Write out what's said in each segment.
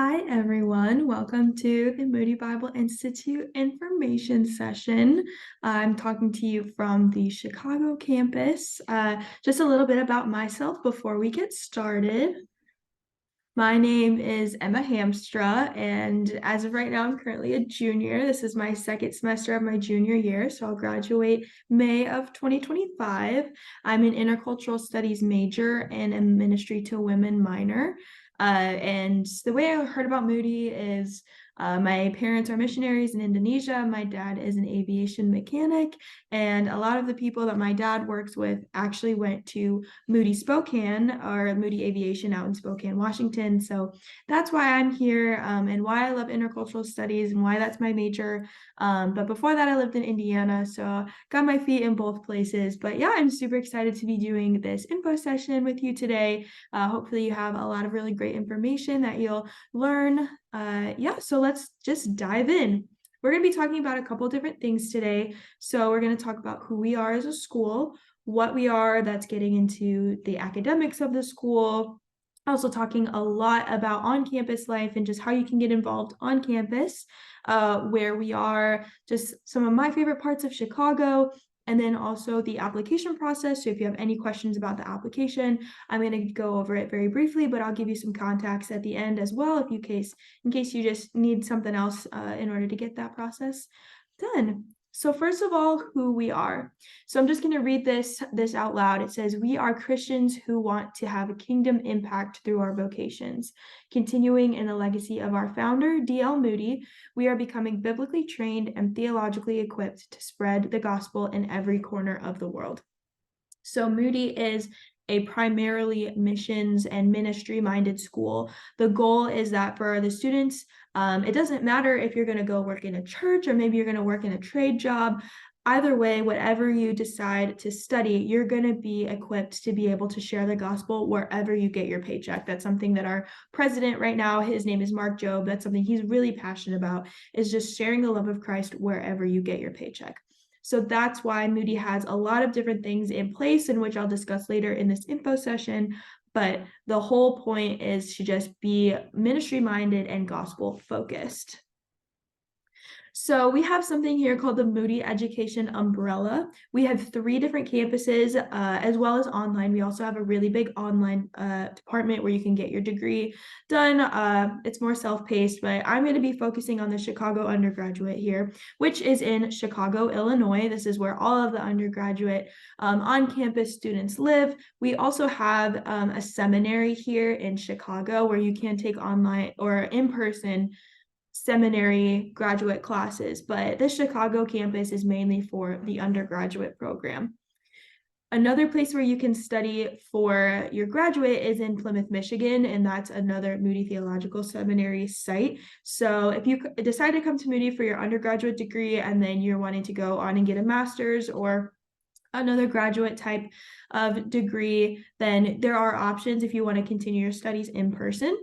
Hi, everyone. Welcome to the Moody Bible Institute information session. I'm talking to you from the Chicago campus. Just a little bit about myself before we get started. My name is Emma Hamstra, and as of right now, I'm currently a junior. This is my second semester of my junior year, so I'll graduate May of 2025. I'm an intercultural studies major and a ministry to women minor. And the way I heard about Moody is my parents are missionaries in Indonesia. My dad is an aviation mechanic, and a lot of the people that my dad works with actually went to Moody Spokane or Moody Aviation out in Spokane, Washington. So that's why I'm here and why I love intercultural studies and why that's my major. But before that, I lived in Indiana, so got my feet in both places. But yeah, I'm super excited to be doing this info session with you today. Hopefully, you have a lot of really great information that you'll learn. Yeah, so let's just dive in. We're going to be talking about a couple different things today. So we're going to talk about who we are as a school, what we are, that's getting into the academics of the school. Also talking a lot about on-campus life and just how you can get involved on campus, where we are, just some of my favorite parts of Chicago, and then also the application process. So if you have any questions about the application, I'm going to go over it very briefly, but I'll give you some contacts at the end as well, if you in case you just need something else in order to get that process done. So first of all, who we are. So I'm just going to read this out loud. It says, "We are Christians who want to have a kingdom impact through our vocations. Continuing in the legacy of our founder, D.L. Moody, we are becoming biblically trained and theologically equipped to spread the gospel in every corner of the world." So Moody is a primarily missions and ministry minded school. The goal is that for the students, it doesn't matter if you're going to go work in a church or maybe you're going to work in a trade job. Either way, whatever you decide to study, you're going to be equipped to be able to share the gospel wherever you get your paycheck. That's something that our president right now, his name is Mark Jobe, that's something he's really passionate about, is just sharing the love of Christ wherever you get your paycheck. So that's why Moody has a lot of different things in place, in which I'll discuss later in this info session. But the whole point is to just be ministry minded and gospel focused. So we have something here called the Moody Education Umbrella. We have 3 different campuses, as well as online. We also have a really big online department where you can get your degree done. It's more self-paced, but I'm going to be focusing on the Chicago undergraduate here, which is in Chicago, Illinois. This is where all of the undergraduate on-campus students live. We also have a seminary here in Chicago where you can take online or in-person seminary graduate classes, but the Chicago campus is mainly for the undergraduate program. Another place where you can study for your graduate is in Plymouth, Michigan, and that's another Moody Theological Seminary site. So if you decide to come to Moody for your undergraduate degree and then you're wanting to go on and get a master's or another graduate type of degree, then there are options if you want to continue your studies in person.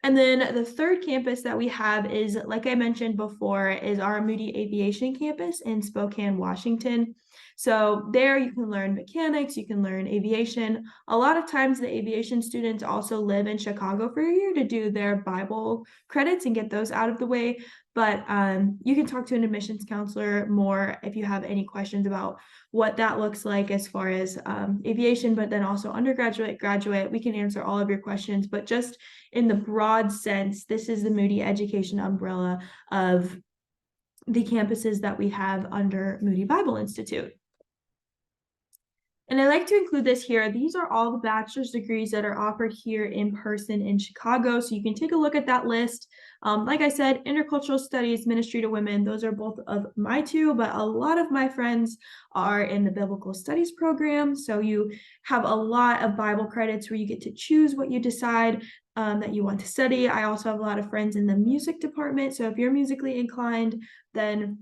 And then the third campus that we have is, like I mentioned before, is our Moody Aviation campus in Spokane, Washington. So there you can learn mechanics, you can learn aviation. A lot of times the aviation students also live in Chicago for a year to do their Bible credits and get those out of the way. But you can talk to an admissions counselor more if you have any questions about what that looks like as far as aviation, but then also undergraduate, graduate. We can answer all of your questions, but just in the broad sense, this is the Moody Education umbrella of the campuses that we have under Moody Bible Institute. And I like to include this here. These are all the bachelor's degrees that are offered here in person in Chicago. So you can take a look at that list. Like I said, intercultural studies, ministry to women, those are both of my 2, but a lot of my friends are in the biblical studies program. So you have a lot of Bible credits where you get to choose what you decide that you want to study. I also have a lot of friends in the music department. So if you're musically inclined, then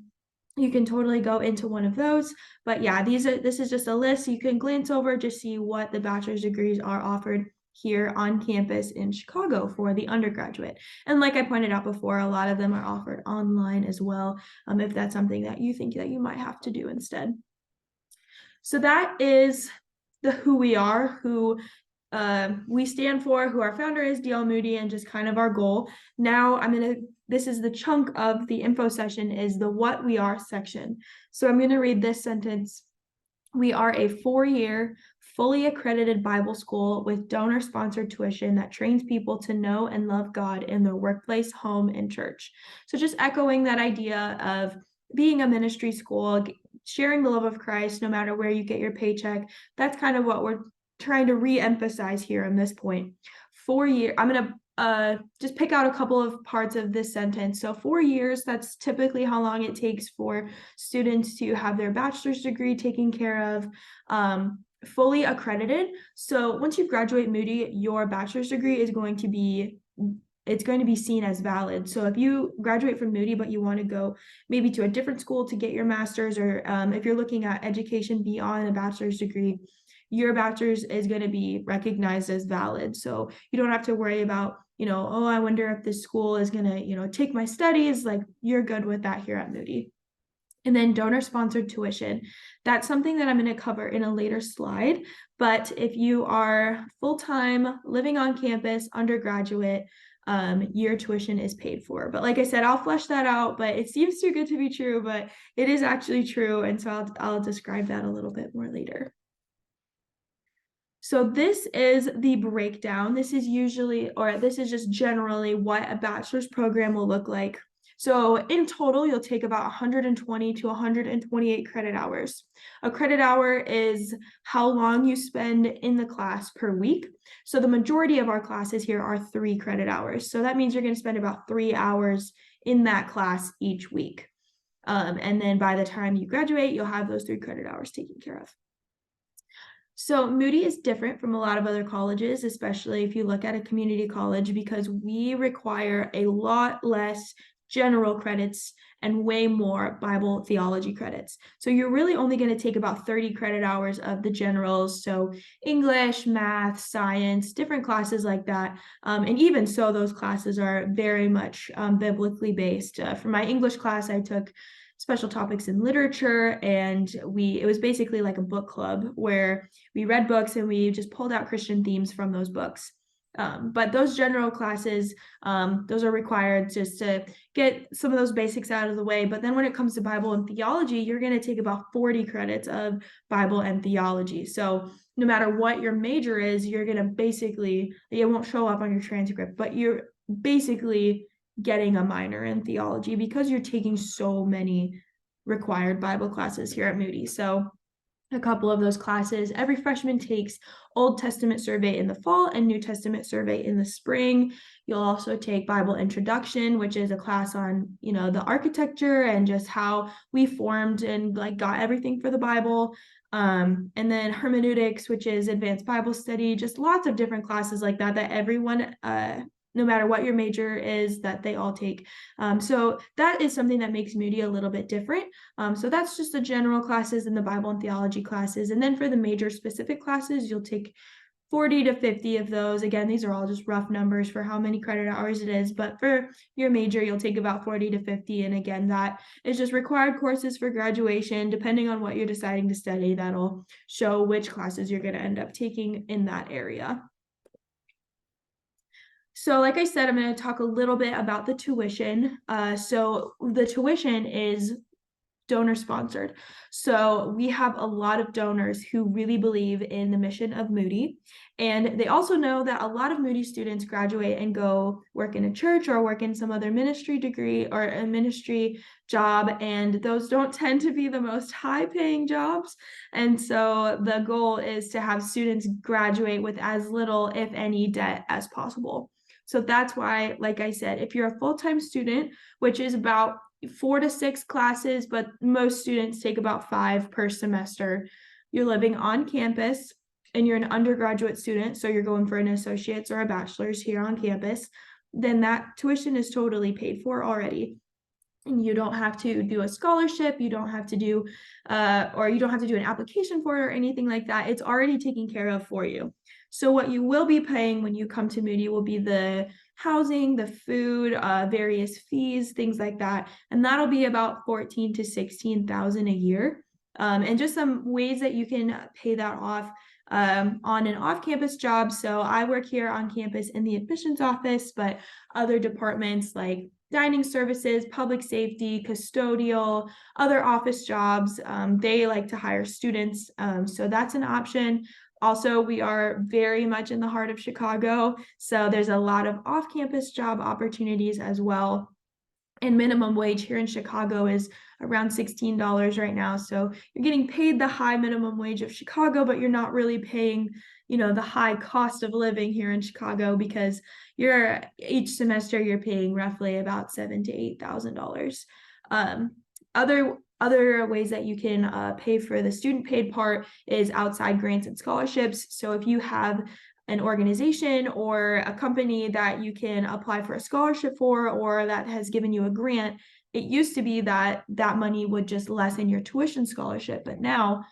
you can totally go into one of those. But yeah, this is just a list. You can glance over, just see what the bachelor's degrees are offered here on campus in Chicago for the undergraduate. And like I pointed out before, a lot of them are offered online as well, if that's something that you think that you might have to do instead. So that is the who we are, who we stand for, who our founder is, D.L. Moody, and just kind of our goal. Now this is the chunk of the info session, is the what we are section. So I'm gonna read this sentence. We are a 4-year, fully accredited Bible school with donor-sponsored tuition that trains people to know and love God in their workplace, home, and church. So just echoing that idea of being a ministry school, sharing the love of Christ, no matter where you get your paycheck. That's kind of what we're trying to re-emphasize here on this point. 4 years, I'm going to just pick out a couple of parts of this sentence. So 4 years, that's typically how long it takes for students to have their bachelor's degree taken care of, fully accredited. So once you graduate Moody, your bachelor's degree is going to be seen as valid. So if you graduate from Moody, but you want to go maybe to a different school to get your master's, or if you're looking at education beyond a bachelor's degree, your bachelor's is going to be recognized as valid. So you don't have to worry about, oh, I wonder if this school is going to, take my studies. Like, you're good with that here at Moody. And then donor-sponsored tuition. That's something that I'm going to cover in a later slide. But if you are full-time, living on campus, undergraduate, your tuition is paid for. But like I said, I'll flesh that out, but it seems too good to be true, but it is actually true. And so I'll describe that a little bit more later. So this is the breakdown. This is just generally what a bachelor's program will look like. So in total, you'll take about 120 to 128 credit hours. A credit hour is how long you spend in the class per week. So the majority of our classes here are 3 credit hours. So that means you're going to spend about 3 hours in that class each week. And then by the time you graduate, you'll have those 3 credit hours taken care of. So Moody is different from a lot of other colleges, especially if you look at a community college, because we require a lot less general credits and way more Bible theology credits. So you're really only going to take about 30 credit hours of the generals. So English, math, science, different classes like that. And even so, those classes are very much biblically based. For my English class, I took special topics in literature, and it was basically like a book club where we read books and we just pulled out Christian themes from those books. But those general classes, those are required just to get some of those basics out of the way. But then when it comes to Bible and theology, you're going to take about 40 credits of Bible and theology. So no matter what your major is, you're going to basically, it won't show up on your transcript, but you're basically getting a minor in theology because you're taking so many required Bible classes here at Moody. So a couple of those classes, every freshman takes Old Testament survey in the fall and New Testament survey in the spring. You'll also take Bible introduction, which is a class on, the architecture and just how we formed and got everything for the Bible. And then hermeneutics, which is advanced Bible study, just lots of different classes like that everyone, no matter what your major is, that they all take. So that is something that makes Moody a little bit different. So that's just the general classes and the Bible and theology classes. And then for the major specific classes, you'll take 40 to 50 of those. Again, these are all just rough numbers for how many credit hours it is, but for your major, you'll take about 40 to 50. And again, that is just required courses for graduation. Depending on what you're deciding to study, that'll show which classes you're going to end up taking in that area. So like I said, I'm going to talk a little bit about the tuition. So the tuition is donor sponsored. So we have a lot of donors who really believe in the mission of Moody. And they also know that a lot of Moody students graduate and go work in a church or work in some other ministry degree or a ministry job. And those don't tend to be the most high paying jobs. And so the goal is to have students graduate with as little, if any, debt as possible. So that's why, like I said, if you're a full-time student, which is about 4 to 6 classes, but most students take about 5 per semester, you're living on campus and you're an undergraduate student, so you're going for an associate's or a bachelor's here on campus, then that tuition is totally paid for already. And you don't have to do a scholarship, you don't have to do, or you don't have to do an application for it or anything like that. It's already taken care of for you. So what you will be paying when you come to Moody will be the housing, the food, various fees, things like that. And that'll be about $14,000 to $16,000 a year. And just some ways that you can pay that off. on and off-campus jobs. So I work here on campus in the admissions office, but other departments like dining services, public safety, custodial, other office jobs, they like to hire students. So that's an option. Also, we are very much in the heart of Chicago, so there's a lot of off-campus job opportunities as well. And minimum wage here in Chicago is around $16 right now. So you're getting paid the high minimum wage of Chicago, but you're not really paying, the high cost of living here in Chicago, because each semester you're paying roughly about $7,000 to $8,000. Other ways that you can pay for the student paid part is outside grants and scholarships. So if you have an organization or a company that you can apply for a scholarship for, or that has given you a grant, it used to be that that money would just lessen your tuition scholarship. But now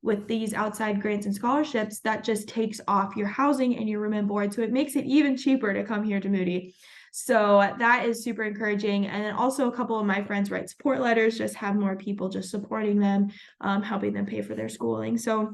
with these outside grants and scholarships, that just takes off your housing and your room and board. So it makes it even cheaper to come here to Moody. So that is super encouraging. And then also a couple of my friends write support letters, just have more people just supporting them, helping them pay for their schooling. So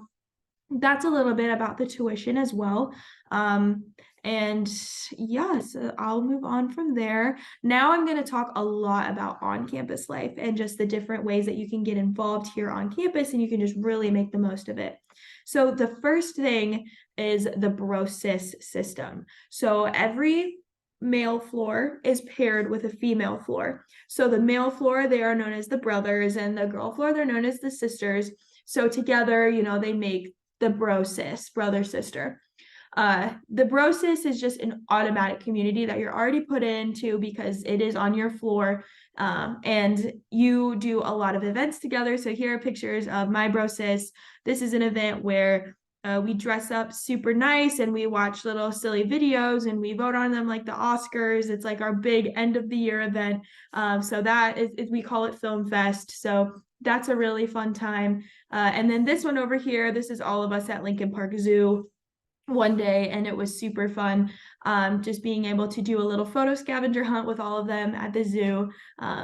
that's a little bit about the tuition as well. And yeah, so I'll move on from there. Now I'm going to talk a lot about on-campus life and just the different ways that you can get involved here on campus, and you can just really make the most of it. So the first thing is the bro-sis system. So every male floor is paired with a female floor. So the male floor, they are known as the brothers, and the girl floor, they're known as the sisters. So together, they make the bro-sis, brother-sister. The bro-sis is just an automatic community that you're already put into because it is on your floor, and you do a lot of events together. So here are pictures of my bro-sis. This is an event where we dress up super nice and we watch little silly videos and we vote on them like the Oscars. It's like our big end of the year event. So that is we call it Film Fest. So that's a really fun time. And then this one over here, this is all of us at Lincoln Park Zoo one day, and it was super fun, just being able to do a little photo scavenger hunt with all of them at the zoo,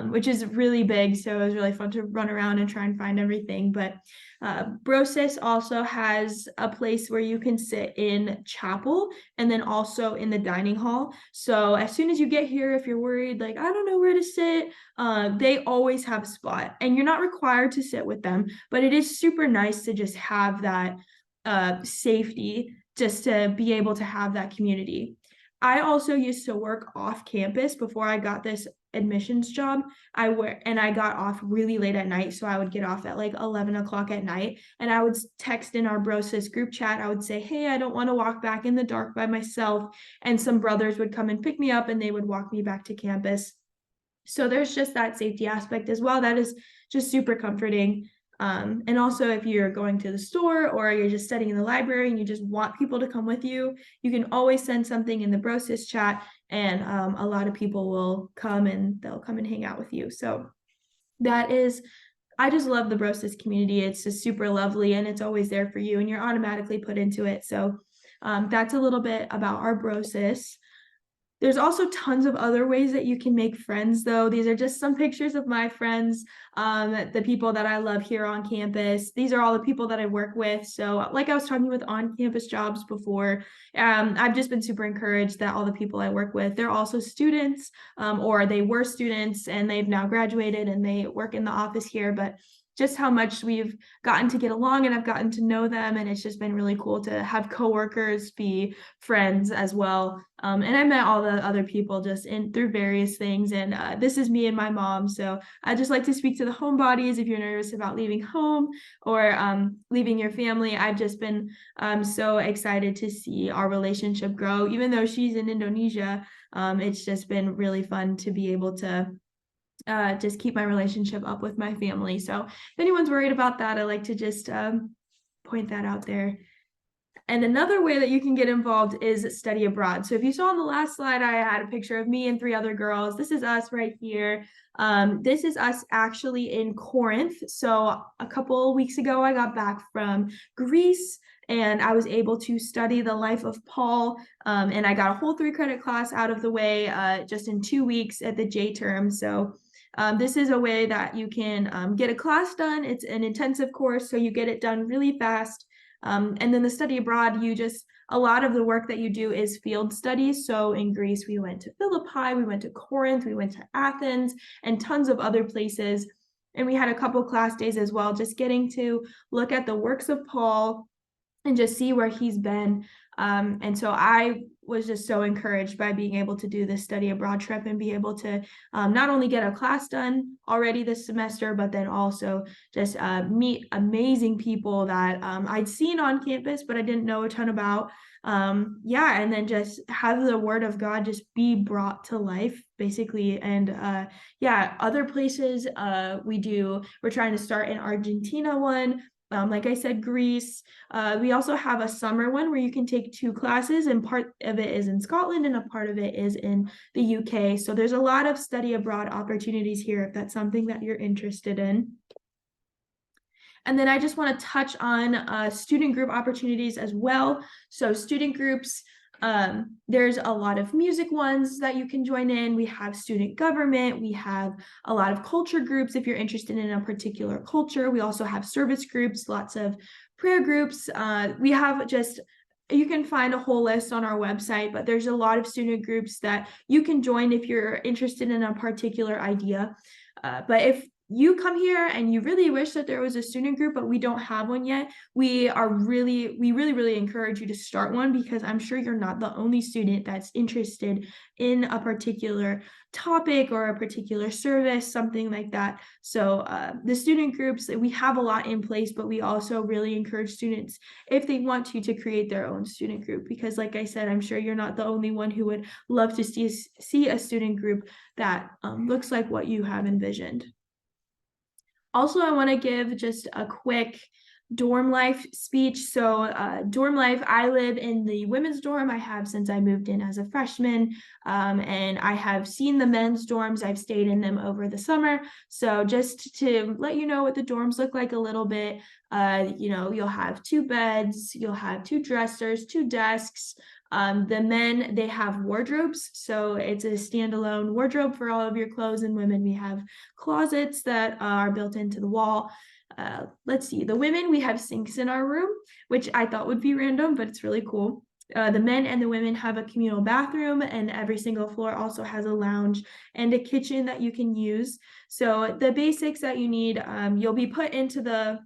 which is really big. So it was really fun to run around and try and find everything. But Brosis also has a place where you can sit in chapel and then also in the dining hall. So as soon as you get here, if you're worried, like, I don't know where to sit, they always have a spot, and you're not required to sit with them, but it is super nice to just have that safety, just to be able to have that community. I also used to work off campus before I got this admissions job. I got off really late at night. So I would get off at like 11 o'clock at night, and I would text in our Brosis group chat. I would say, hey, I don't want to walk back in the dark by myself. And some brothers would come and pick me up and they would walk me back to campus. So there's just that safety aspect as well. That is just super comforting. And also, if you're going to the store or you're just studying in the library and you just want people to come with you, you can always send something in the Brosis chat, and a lot of people will come and they'll come and hang out with you. So I just love the Brosis community. It's just super lovely, and it's always there for you, and you're automatically put into it. So that's a little bit about our Brosis. There's also tons of other ways that you can make friends, though. These are just some pictures of my friends, the people that I love here on campus. These are all the people that I work with. So like I was talking with on-campus jobs before, I've just been super encouraged that all the people I work with, they're also students, or they were students and they've now graduated and they work in the office here. But just how much we've gotten to get along, and I've gotten to know them, and it's just been really cool to have coworkers be friends as well. And I met all the other people just through various things, and this is me and my mom. So I just like to speak to the homebodies if you're nervous about leaving home or leaving your family. I've just been so excited to see our relationship grow. Even though she's in Indonesia, it's just been really fun to be able to just keep my relationship up with my family. So if anyone's worried about that, I like to just point that out there. And another way that you can get involved is study abroad. So if you saw on the last slide, I had a picture of me and 3 other girls. This is us right here. This is us actually in Corinth. So a couple of weeks ago, I got back from Greece, and I was able to study the life of Paul. And I got a whole 3-credit class out of the way just in 2 weeks at the J term. So this is a way that you can get a class done. It's an intensive course, so you get it done really fast. And then the study abroad, a lot of the work that you do is field studies. So in Greece, we went to Philippi, we went to Corinth, we went to Athens, and tons of other places. And we had a couple class days as well, just getting to look at the works of Paul and just see where he's been. And so I was just so encouraged by being able to do this study abroad trip and be able to not only get a class done already this semester, but then also just meet amazing people that I'd seen on campus, but I didn't know a ton about. Yeah, and then just have the word of God just be brought to life, basically. And yeah, other places we're trying to start in Argentina one. Like I said, Greece. We also have a summer one where you can take 2 classes, and part of it is in Scotland and a part of it is in the UK. So there's a lot of study abroad opportunities here if that's something that you're interested in. And then I just want to touch on student group opportunities as well. So student groups, there's a lot of music ones that you can join in. We have student government. We have a lot of culture groups if you're interested in a particular culture. We also have service groups, lots of prayer groups. We have you can find a whole list on our website, but there's a lot of student groups that you can join if you're interested in a particular idea. But if you come here and you really wish that there was a student group, but we don't have one yet, we really encourage you to start one, because I'm sure you're not the only student that's interested in a particular topic or a particular service, something like that. So the student groups, we have a lot in place, but we also really encourage students, if they want to create their own student group, because like I said, I'm sure you're not the only one who would love to see a student group that looks like what you have envisioned. Also, I want to give just a quick dorm life speech. So dorm life, I live in the women's dorm. I have since I moved in as a freshman, and I have seen the men's dorms. I've stayed in them over the summer. So just to let you know what the dorms look like a little bit, you'll have 2 beds, you'll have 2 dressers, 2 desks. The men, they have wardrobes, so it's a standalone wardrobe for all of your clothes, and women, we have closets that are built into the wall. Let's see, the women, we have sinks in our room, which I thought would be random, but it's really cool. The men and the women have a communal bathroom, and every single floor also has a lounge and a kitchen that you can use. So the basics that you need, you'll be put into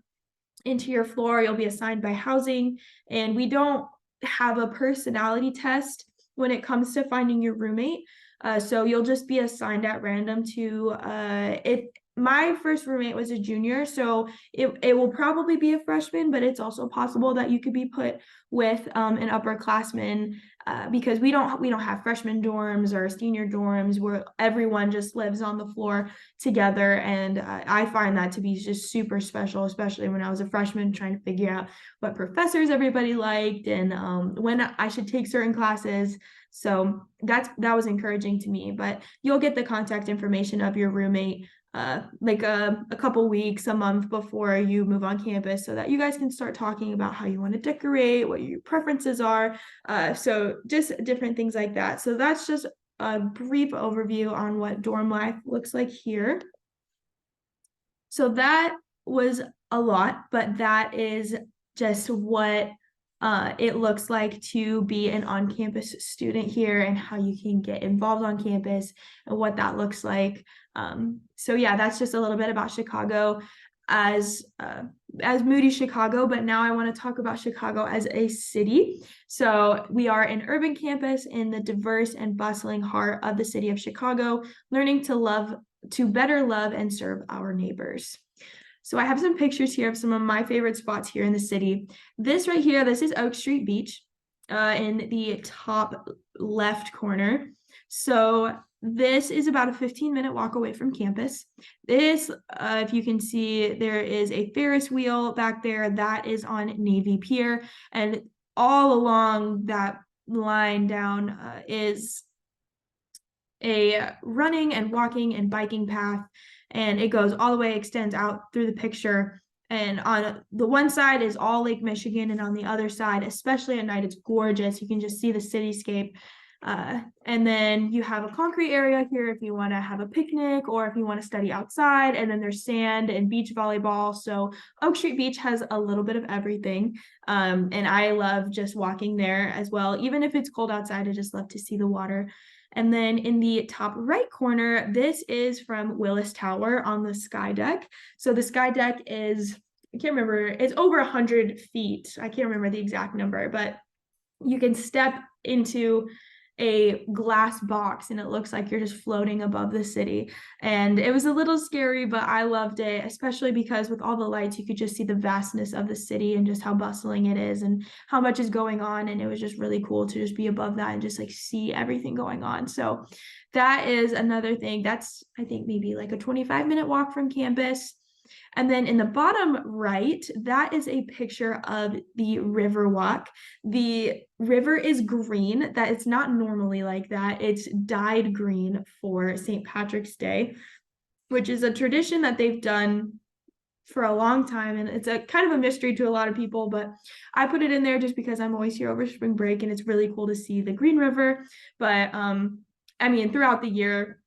your floor, you'll be assigned by housing, and we don't have a personality test when it comes to finding your roommate. So you'll just be assigned at random to my first roommate was a junior, so it will probably be a freshman, but it's also possible that you could be put with an upperclassman, because we don't have freshman dorms or senior dorms where everyone just lives on the floor together. And I find that to be just super special, especially when I was a freshman trying to figure out what professors everybody liked and when I should take certain classes. So that was encouraging to me. But you'll get the contact information of your roommate like a couple weeks, a month before you move on campus, so that you guys can start talking about how you want to decorate, what your preferences are. So just different things like that. So that's just a brief overview on what dorm life looks like here. So that was a lot, but that is just what it looks like to be an on-campus student here, and how you can get involved on campus and what that looks like. So yeah, that's just a little bit about Chicago as Moody Chicago, but now I want to talk about Chicago as a city. So we are an urban campus in the diverse and bustling heart of the city of Chicago, learning to better love and serve our neighbors. So I have some pictures here of some of my favorite spots here in the city. This right here, this is Oak Street Beach in the top left corner. So this is about a 15-minute walk away from campus. This, if you can see, there is a Ferris wheel back there that is on Navy Pier, and all along that line down is a running and walking and biking path, and it goes all the way, extends out through the picture. And on the one side is all Lake Michigan, and on the other side, especially at night, it's gorgeous. You can just see the cityscape. And then you have a concrete area here if you want to have a picnic or if you want to study outside. And then there's sand and beach volleyball. So Oak Street Beach has a little bit of everything. And I love just walking there as well. Even if it's cold outside, I just love to see the water. And then in the top right corner, this is from Willis Tower on the sky deck. So the sky deck is, I can't remember, it's over 100 feet. I can't remember the exact number, but you can step into a glass box and it looks like you're just floating above the city. And it was a little scary, but I loved it, especially because with all the lights, you could just see the vastness of the city and just how bustling it is and how much is going on. And it was just really cool to just be above that and just like see everything going on. So that is another thing. That's, I think, maybe like a 25-minute walk from campus. And then in the bottom right, that is a picture of the river walk. The river is green. That it's not normally like that. It's dyed green for St. Patrick's Day, which is a tradition that they've done for a long time. And it's a kind of a mystery to a lot of people, but I put it in there just because I'm always here over spring break and it's really cool to see the Green River. But I mean, throughout the year,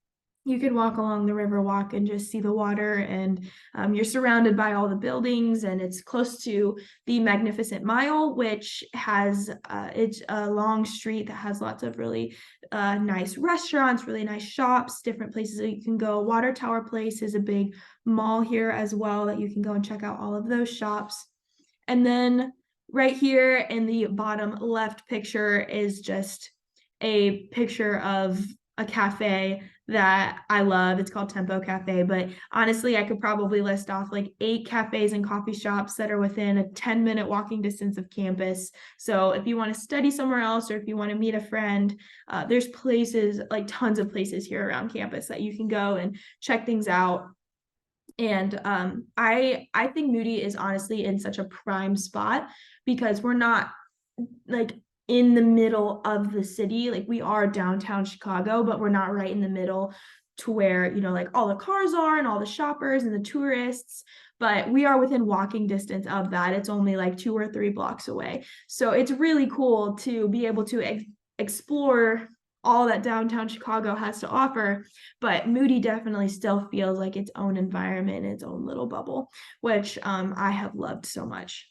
you can walk along the river walk and just see the water, and you're surrounded by all the buildings, and it's close to the Magnificent Mile, which has it's a long street that has lots of really nice restaurants, really nice shops, different places that you can go. Water Tower Place is a big mall here as well that you can go and check out all of those shops. And then right here in the bottom left picture is just a picture of a cafe that I love. It's called Tempo Cafe, but honestly, I could probably list off like 8 cafes and coffee shops that are within a 10-minute walking distance of campus. So if you want to study somewhere else or if you want to meet a friend, there's places, like tons of places here around campus that you can go and check things out. And I think Moody is honestly in such a prime spot because we're not like in the middle of the city. Like we are downtown Chicago, but we're not right in the middle to where, you know, like all the cars are and all the shoppers and the tourists, but we are within walking distance of that. It's only like 2 or 3 blocks away. So it's really cool to be able to explore all that downtown Chicago has to offer, but Moody definitely still feels like its own environment, its own little bubble, which I have loved so much.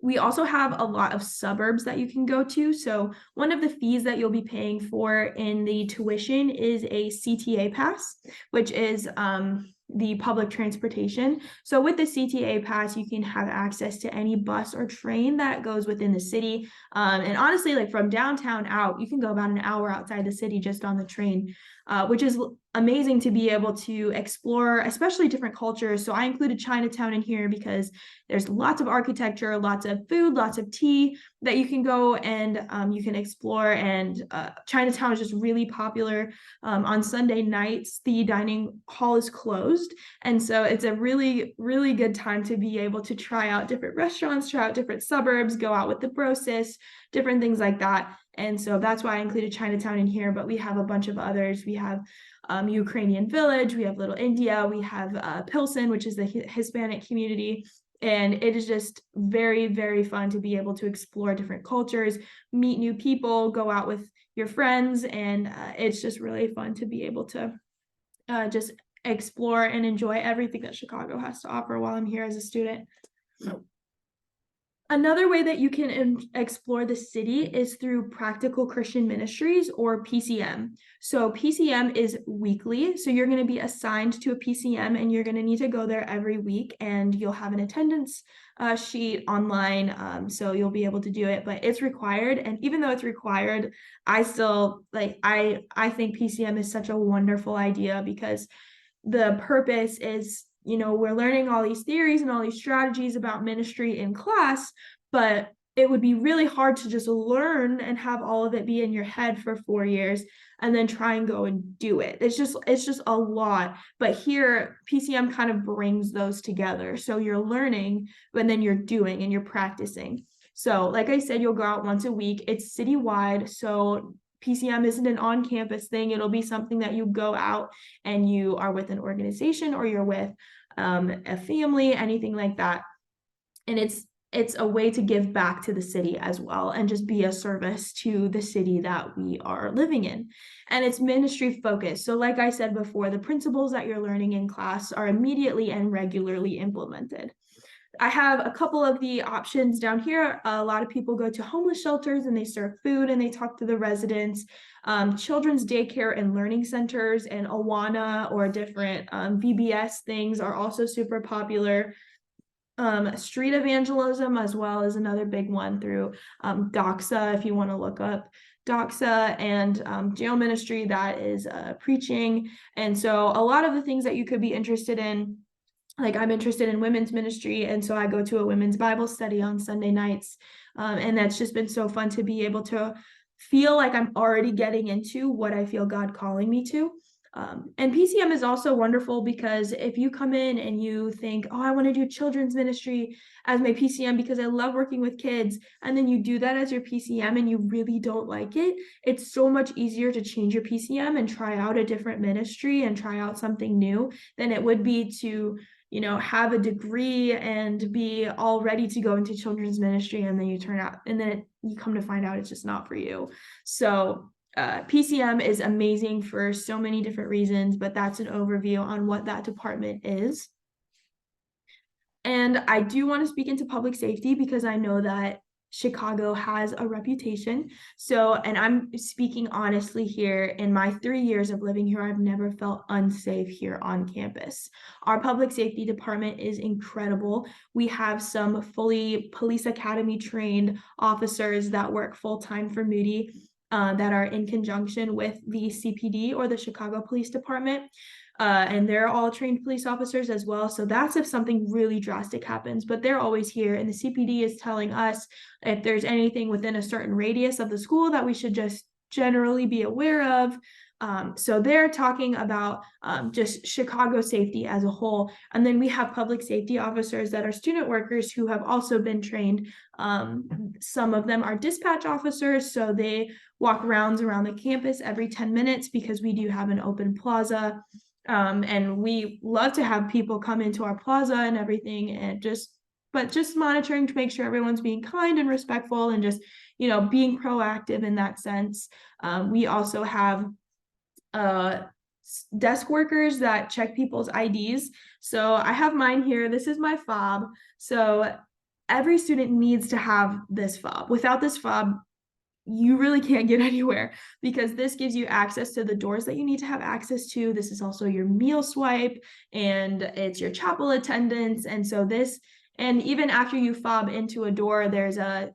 We also have a lot of suburbs that you can go to. So one of the fees that you'll be paying for in the tuition is a CTA pass, which is the public transportation. So with the CTA pass, you can have access to any bus or train that goes within the city. And honestly, like from downtown out, you can go about an hour outside the city just on the train, which is amazing to be able to explore, especially different cultures. So I included Chinatown in here because there's lots of architecture, lots of food, lots of tea that you can go and you can explore. And Chinatown is just really popular. On Sunday nights, the dining hall is closed. And so it's a really, really good time to be able to try out different restaurants, try out different suburbs, go out with the brosis, different things like that. And so that's why I included Chinatown in here, but we have a bunch of others. We have Ukrainian Village, we have Little India, we have Pilsen, which is the Hispanic community. And it is just very, very fun to be able to explore different cultures, meet new people, go out with your friends. And it's just really fun to be able to just explore and enjoy everything that Chicago has to offer while I'm here as a student. Another way that you can explore the city is through Practical Christian Ministries, or PCM. So PCM is weekly. So you're going to be assigned to a PCM and you're going to need to go there every week, and you'll have an attendance sheet online. So you'll be able to do it, but it's required. And even though it's required, I still I think PCM is such a wonderful idea because the purpose is, you know, we're learning all these theories and all these strategies about ministry in class, but it would be really hard to just learn and have all of it be in your head for 4 years and then try and go and do it. It's just a lot. But here, PCM kind of brings those together. So you're learning, but then you're doing and you're practicing. So like I said, you'll go out once a week. It's citywide. So PCM isn't an on-campus thing. It'll be something that you go out and you are with an organization or you're with a family, anything like that. And it's it's a way to give back to the city as well and just be a service to the city that we are living in. And it's ministry focused. So, like I said before, the principles that you're learning in class are immediately and regularly implemented. I have a couple of the options down here. A lot of people go to homeless shelters and they serve food and they talk to the residents. Children's daycare and learning centers and Awana or different VBS things are also super popular. Street evangelism as well is another big one through Doxa, if you want to look up Doxa, and jail ministry that is preaching. And so a lot of the things that you could be interested in, like I'm interested in women's ministry, and so I go to a women's Bible study on Sunday nights, and that's just been so fun to be able to feel like I'm already getting into what I feel God calling me to. And PCM is also wonderful because if you come in and you think, oh, I want to do children's ministry as my PCM because I love working with kids, and then you do that as your PCM and you really don't like it, it's so much easier to change your PCM and try out a different ministry and try out something new than it would be to have a degree and be all ready to go into children's ministry, and then you come to find out it's just not for you. So PCM is amazing for so many different reasons, but that's an overview on what that department is. And I do want to speak into public safety because I know that Chicago has a reputation. So, and I'm speaking honestly here, in my 3 years of living here, I've never felt unsafe here on campus. Our public safety department is incredible. We have some fully police academy trained officers that work full-time for Moody, that are in conjunction with the CPD or the Chicago Police Department. And they're all trained police officers as well. So that's if something really drastic happens, but they're always here. And the CPD is telling us if there's anything within a certain radius of the school that we should just generally be aware of. So they're talking about just Chicago safety as a whole. And then we have public safety officers that are student workers who have also been trained. Some of them are dispatch officers, so they walk rounds around the campus every 10 minutes because we do have an open plaza. And we love to have people come into our plaza and everything, and just monitoring to make sure everyone's being kind and respectful and just, being proactive in that sense. We also have desk workers that check people's IDs. So I have mine here. This is my fob. So every student needs to have this fob. Without this fob, you really can't get anywhere because this gives you access to the doors that you need to have access to. This is also your meal swipe and it's your chapel attendance. And so and even after you fob into a door, there's a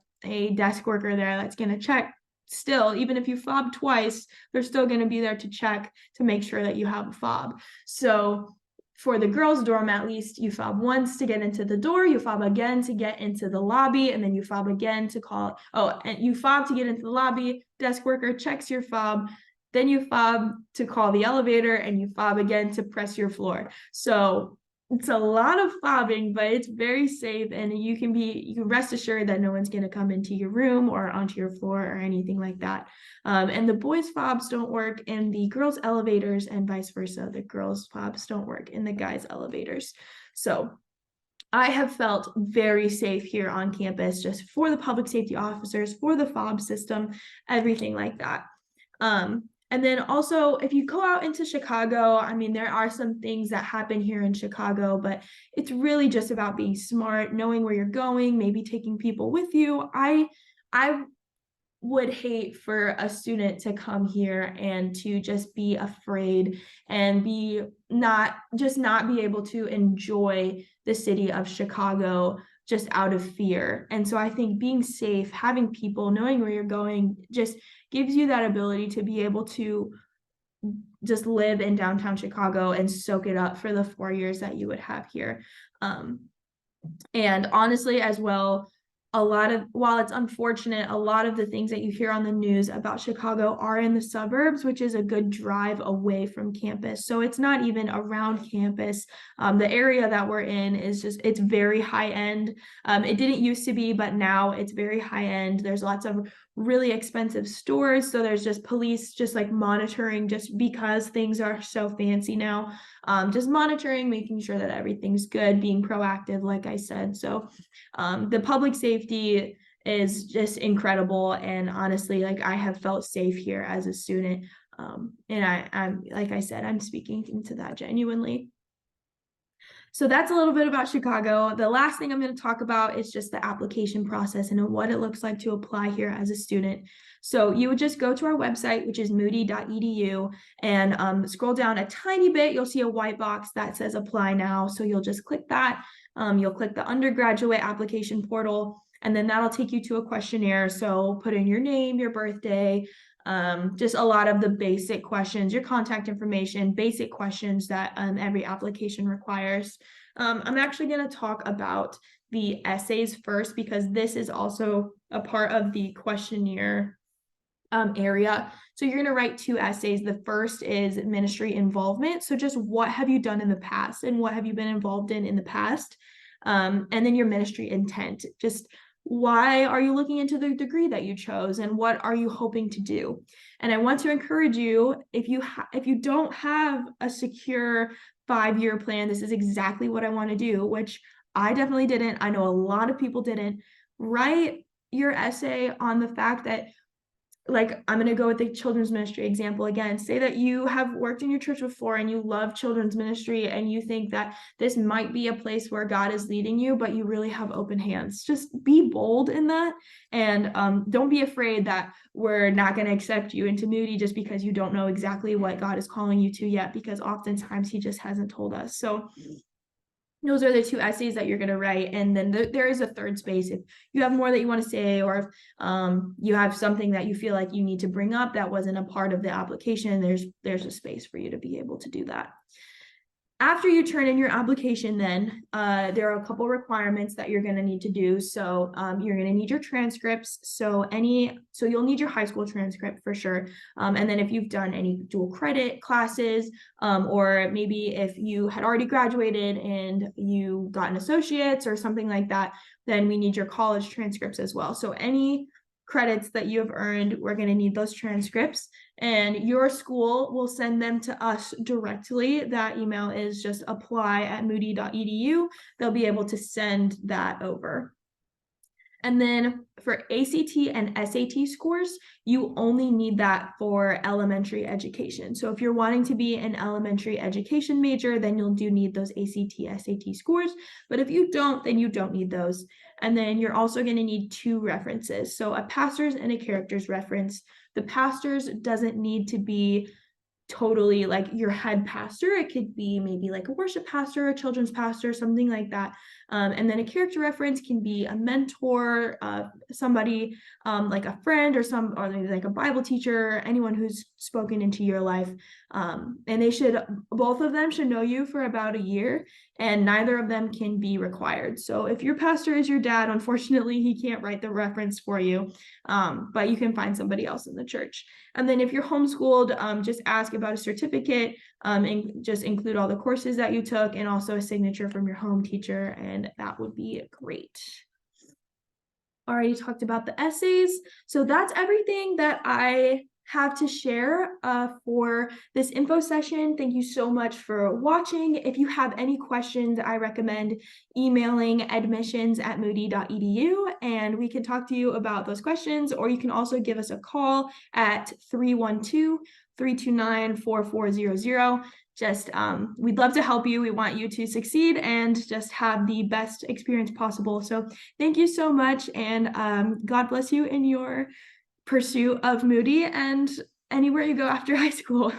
desk worker there that's going to check still. Even if you fob twice, they're still going to be there to check to make sure that you have a fob. So for the girls' dorm, at least, you fob once to get into the door, you fob again to get into the lobby, and then you fob again and you fob to get into the lobby, desk worker checks your fob, then you fob to call the elevator, and you fob again to press your floor. So it's a lot of fobbing, but it's very safe, and you can rest assured that no one's going to come into your room or onto your floor or anything like that. And the boys' fobs don't work in the girls' elevators, and vice versa. The girls' fobs don't work in the guys' elevators. So I have felt very safe here on campus, just for the public safety officers, for the fob system, everything like that. And then also, if you go out into Chicago, I mean, there are some things that happen here in Chicago, but it's really just about being smart, knowing where you're going, maybe taking people with you. I would hate for a student to come here and to just be afraid and not be able to enjoy the city of Chicago just out of fear. And so I think being safe, having people, knowing where you're going, just gives you that ability to be able to just live in downtown Chicago and soak it up for the 4 years that you would have here. And honestly, as well, while it's unfortunate, a lot of the things that you hear on the news about Chicago are in the suburbs, which is a good drive away from campus. So it's not even around campus. The area that we're in it's very high end. It didn't used to be, but now it's very high end. There's lots of really expensive stores. So there's just police just like monitoring, just because things are so fancy now, just monitoring, making sure that everything's good, being proactive, like I said. So the public safety is just incredible. And honestly, like I have felt safe here as a student. And I'm, like I said, I'm speaking into that genuinely. So that's a little bit about Chicago. The last thing I'm going to talk about is just the application process and what it looks like to apply here as a student. So you would just go to our website, which is moody.edu, and scroll down a tiny bit. You'll see a white box that says apply now. So you'll just click that. You'll click the undergraduate application portal, and then that'll take you to a questionnaire. So put in your name, your birthday, just a lot of the basic questions, your contact information, basic questions that every application requires. I'm actually going to talk about the essays first, because this is also a part of the questionnaire area. So you're going to write 2 essays. The first is ministry involvement. So just what have you done in the past and what have you been involved in the past? And then your ministry intent, just why are you looking into the degree that you chose and what are you hoping to do? And I want to encourage you, if you don't have a secure 5-year plan, this is exactly what I want to do, which I definitely didn't. I know a lot of people didn't. Write your essay on the fact that, like, I'm going to go with the children's ministry example again. Say that you have worked in your church before and you love children's ministry and you think that this might be a place where God is leading you, but you really have open hands. Just be bold in that, and don't be afraid that we're not going to accept you into Moody just because you don't know exactly what God is calling you to yet, because oftentimes he just hasn't told us. So those are the 2 essays that you're going to write. And then there is a third space if you have more that you want to say, or if you have something that you feel like you need to bring up that wasn't a part of the application, there's a space for you to be able to do that. After you turn in your application, then there are a couple requirements that you're going to need to do. So you're going to need your transcripts. So you'll need your high school transcript for sure. And then if you've done any dual credit classes, or maybe if you had already graduated and you got an associate's or something like that, then we need your college transcripts as well. So any credits that you have earned, we're going to need those transcripts, and your school will send them to us directly. That email is just apply@moody.edu. They'll be able to send that over. And then for ACT and SAT scores, you only need that for elementary education. So if you're wanting to be an elementary education major, then you'll need those ACT, SAT scores. But if you don't, then you don't need those. And then you're also going to need 2 references. So a pastor's and a character's reference. The pastor's doesn't need to be totally like your head pastor. It could be maybe like a worship pastor, a children's pastor, something like that. And then a character reference can be a mentor, somebody like a friend, or maybe like a Bible teacher, anyone who's spoken into your life. And both of them should know you for about a year, and neither of them can be required. So if your pastor is your dad, unfortunately, he can't write the reference for you, but you can find somebody else in the church. And then if you're homeschooled, just ask about a certificate, and just include all the courses that you took and also a signature from your home teacher, and that would be great. Already talked about the essays. So that's everything that I have to share for this info session. Thank you so much for watching. If you have any questions, I recommend emailing admissions@moody.edu, and we can talk to you about those questions, or you can also give us a call at 312-329-4400. Just we'd love to help you. We want you to succeed and just have the best experience possible. So thank you so much, and God bless you in your pursuit of Moody and anywhere you go after high school.